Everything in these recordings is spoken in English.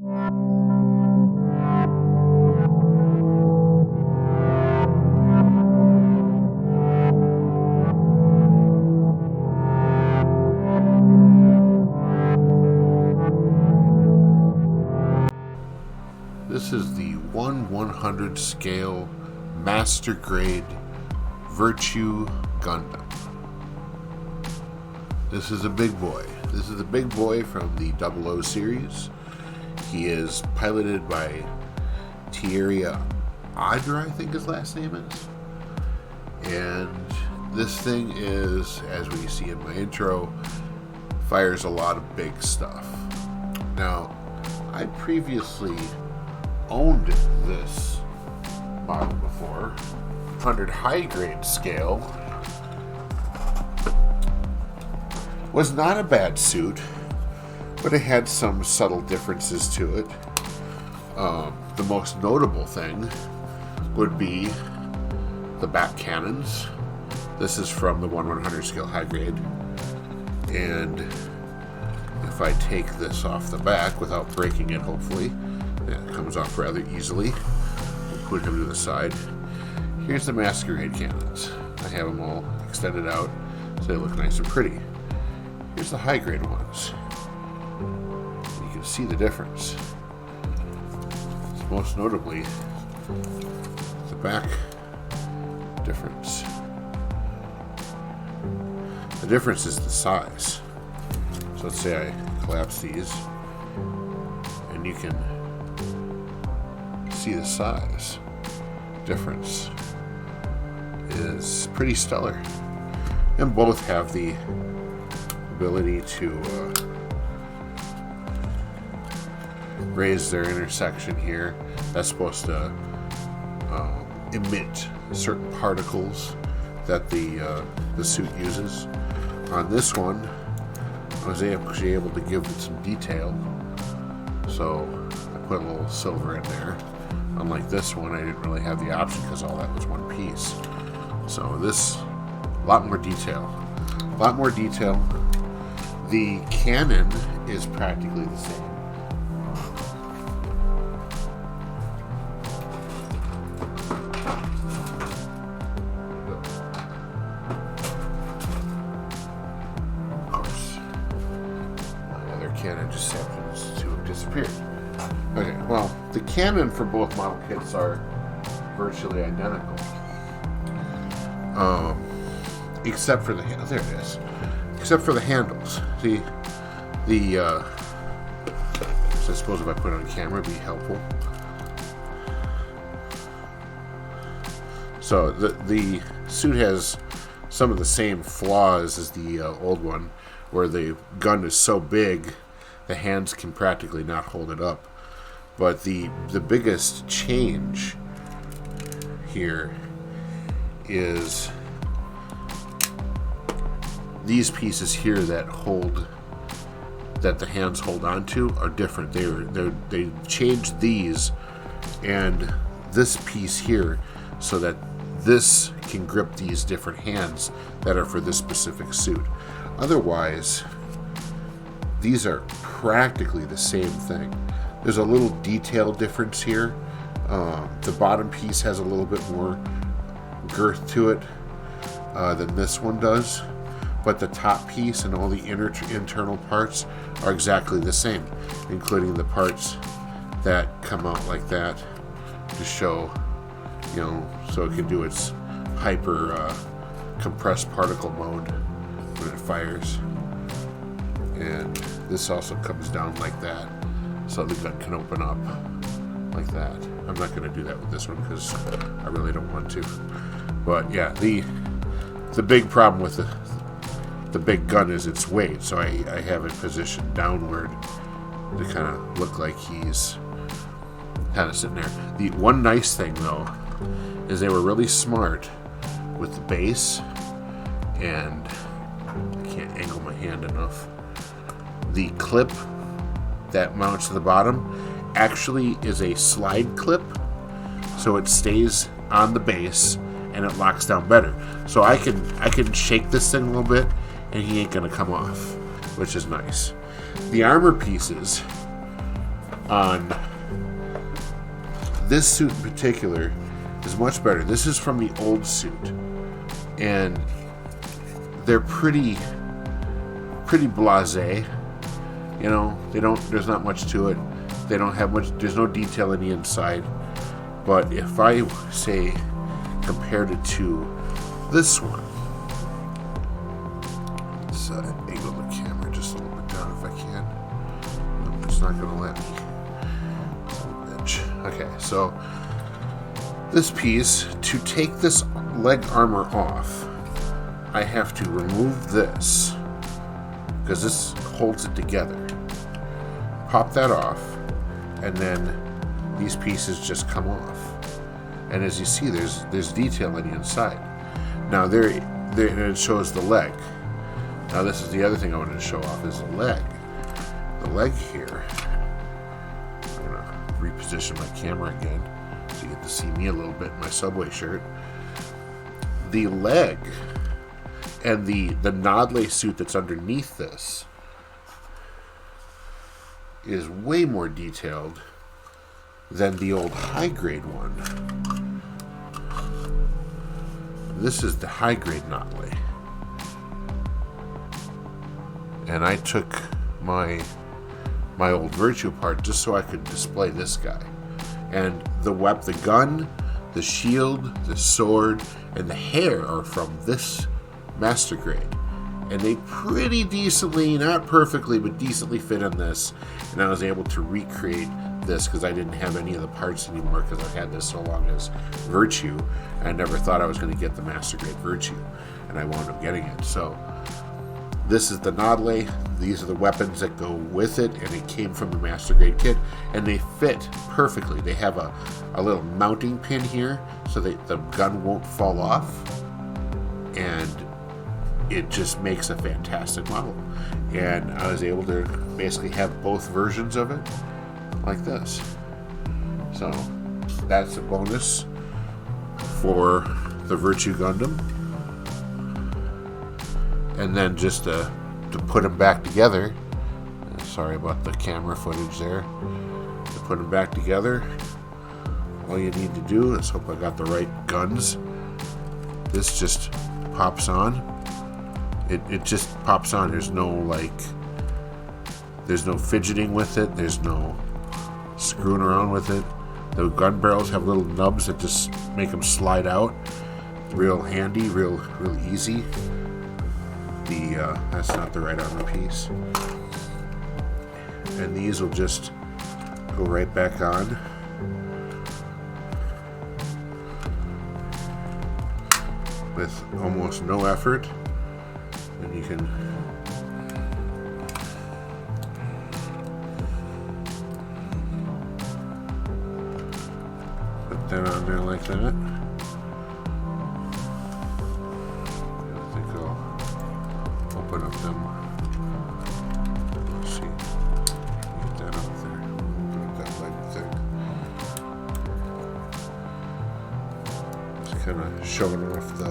This is the 1/100 scale master grade Virtue Gundam. This is a big boy. This is a big boy from the 00 series. He is piloted by Thierry Adler, I think his last name is. And this thing is, as we see in my intro, fires a lot of big stuff. Now, I previously owned this model before. 100 high grade scale. Was not a bad suit, but it had some subtle differences to it. The most notable thing would be the back cannons. This is from the 1/100 scale high grade, and if I take this off the back without breaking it, hopefully, it comes off rather easily. We'll put him to the side. Here's the masquerade cannons. I have them all extended out so they look nice and pretty. Here's the high grade ones. You can see the difference. Most notably, the back difference. The difference is the size. So let's say I collapse these, and you can see the size difference is pretty stellar. And both have the ability to raise their intersection here. That's supposed to emit certain particles that the suit uses. On this one, I was actually able to give it some detail, so I put a little silver in there. Unlike this one, I didn't really have the option because all that was one piece. So this, a lot more detail. A lot more detail. The cannon is practically the same. Of course, my other cannon just happens to have disappeared. Okay, well, the cannon for both model kits are virtually identical. Except for the there it is. Except for the handles. See, so I suppose if I put it on camera, it'd be helpful. So the suit has some of the same flaws as the old one, where the gun is so big, the hands can practically not hold it up. But the biggest change here is these pieces here that the hands hold onto are different. They changed these and this piece here so that this can grip these different hands that are for this specific suit. Otherwise, these are practically the same thing. There's a little detail difference here. The bottom piece has a little bit more girth to it than this one does. But the top piece and all the internal parts are exactly the same, including the parts that come out like that to show, so it can do its hyper compressed particle mode when it fires. And this also comes down like that, so the gun can open up like that. I'm not going to do that with this one because I really don't want to. But yeah, the big problem with the big gun is its weight, so I have it positioned downward to kind of look like he's kind of sitting there. The one nice thing though is they were really smart with the base, and I can't angle my hand enough. The clip that mounts to the bottom actually is a slide clip, so it stays on the base and it locks down better. So I can shake this thing a little bit and he ain't gonna come off, which is nice. The armor pieces on this suit in particular is much better. This is from the old suit, and they're pretty blasé. You know, there's not much to it. They don't have much, there's no detail in the inside. But if I say compared it to this one, let's angle the camera just a little bit down if I can. Nope, it's not going to let me. Okay, so this piece, to take this leg armor off, I have to remove this, because this holds it together. Pop that off, and then these pieces just come off. And as you see, there's detail on the inside. Now there it shows the leg. Now this is the other thing I wanted to show off is the leg. The leg here. I'm gonna reposition my camera again so you get to see me a little bit in my Subway shirt. The leg and the Nodley suit that's underneath this is way more detailed than the old high grade one. This is the high grade Nodley. And I took my old Virtue part just so I could display this guy. And the gun, the shield, the sword, and the hair are from this master grade. And they pretty decently, not perfectly, but decently fit on this. And I was able to recreate this because I didn't have any of the parts anymore because I've had this so long as Virtue. I never thought I was going to get the master grade Virtue, and I wound up getting it. So this is the Nodley. These are the weapons that go with it, and it came from the master grade kit, and they fit perfectly. They have a little mounting pin here so that the gun won't fall off, and it just makes a fantastic model. And I was able to basically have both versions of it like this. So that's a bonus for the Virtue Gundam. And then just to put them back together, sorry about the camera footage there, to put them back together, all you need to do is hope I got the right guns. This just pops on. It just pops on. There's no fidgeting with it. There's no screwing around with it. The gun barrels have little nubs that just make them slide out. Real handy, real easy. That's not the right armor piece. And these will just go right back on. With almost no effort. And you can put that on there like that. I think I'll open up them. Let's see. Get that up there. Put up that leg thing. Just kind of showing off the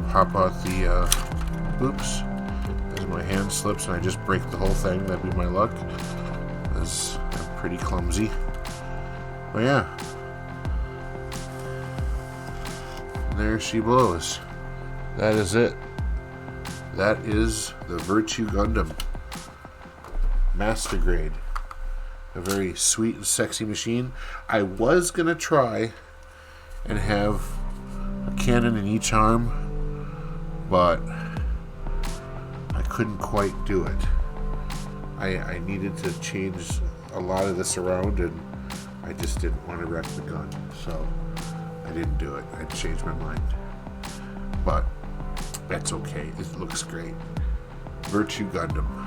pop out the oops, as my hand slips and I just break the whole thing. That'd be my luck, because I'm pretty clumsy. But yeah, there she blows. That is it. That is the Virtue Gundam Master Grade. A very sweet and sexy machine. I was gonna try and have a cannon in each arm, but I couldn't quite do it. I needed to change a lot of this around, and I just didn't want to wreck the gun, so I didn't do it. I changed my mind. But that's okay. It looks great. Virtue Gundam.